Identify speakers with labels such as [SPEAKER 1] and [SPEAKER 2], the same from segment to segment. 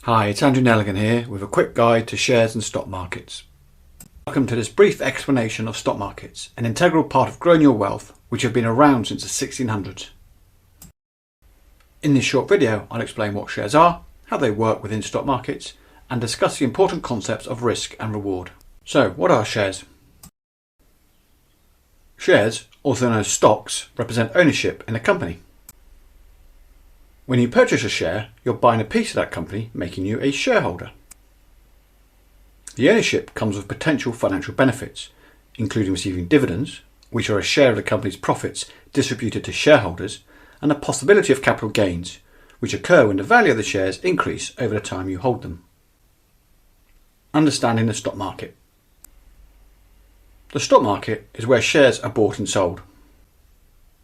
[SPEAKER 1] Hi, it's Andrew Nelligan here with a quick guide to shares and stock markets. Welcome to this brief explanation of stock markets, an integral part of growing your wealth which have been around since the 1600s. In this short video, I'll explain what shares are, how they work within stock markets, and discuss the important concepts of risk and reward. So, what are shares? Shares, also known as stocks, represent ownership in a company. When you purchase a share, you're buying a piece of that company, making you a shareholder. The ownership comes with potential financial benefits, including receiving dividends, which are a share of the company's profits distributed to shareholders, and the possibility of capital gains, which occur when the value of the shares increase over the time you hold them. Understanding the stock market. The stock market is where shares are bought and sold.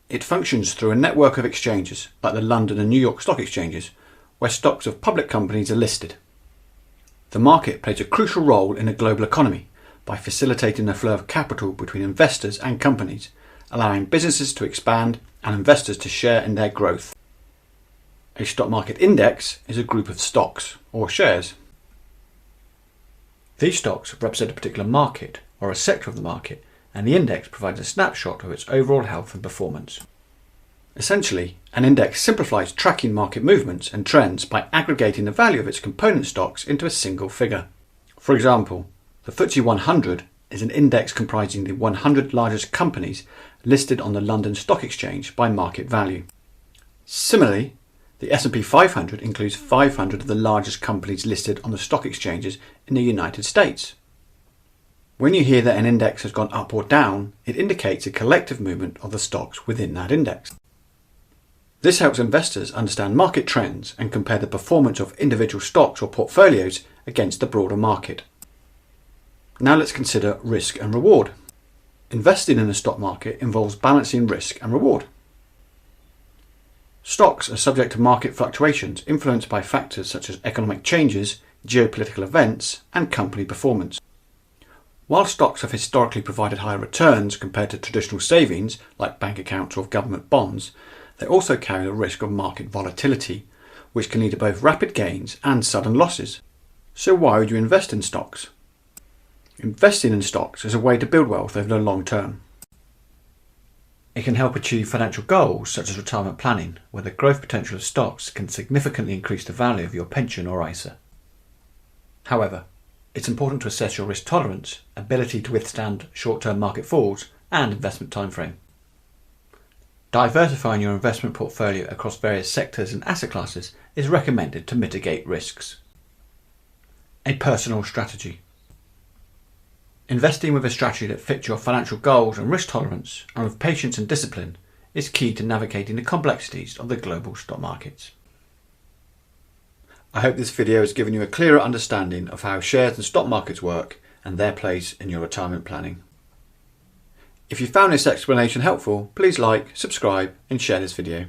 [SPEAKER 1] It functions through a network of exchanges, like the London and New York stock exchanges, where stocks of public companies are listed. The market plays a crucial role in the global economy by facilitating the flow of capital between investors and companies, allowing businesses to expand and investors to share in their growth. A stock market index is a group of stocks, or shares. These stocks represent a particular market, or a sector of the market, and the index provides a snapshot of its overall health and performance. Essentially, an index simplifies tracking market movements and trends by aggregating the value of its component stocks into a single figure. For example, the FTSE 100 is an index comprising the 100 largest companies listed on the London Stock Exchange by market value. Similarly, the S&P 500 includes 500 of the largest companies listed on the stock exchanges in the United States. When you hear that an index has gone up or down, it indicates a collective movement of the stocks within that index. This helps investors understand market trends and compare the performance of individual stocks or portfolios against the broader market. Now let's consider risk and reward. Investing in the stock market involves balancing risk and reward. Stocks are subject to market fluctuations influenced by factors such as economic changes, geopolitical events, and company performance. While stocks have historically provided higher returns compared to traditional savings like bank accounts or government bonds, they also carry the risk of market volatility, which can lead to both rapid gains and sudden losses. So why would you invest in stocks? Investing in stocks is a way to build wealth over the long term. It can help achieve financial goals such as retirement planning, where the growth potential of stocks can significantly increase the value of your pension or ISA. However, it's important to assess your risk tolerance, ability to withstand short-term market falls, and investment timeframe. Diversifying your investment portfolio across various sectors and asset classes is recommended to mitigate risks. A personal strategy. Investing with a strategy that fits your financial goals and risk tolerance, and with patience and discipline, is key to navigating the complexities of the global stock markets. I hope this video has given you a clearer understanding of how shares and stock markets work and their place in your retirement planning. If you found this explanation helpful, please like, subscribe and share this video.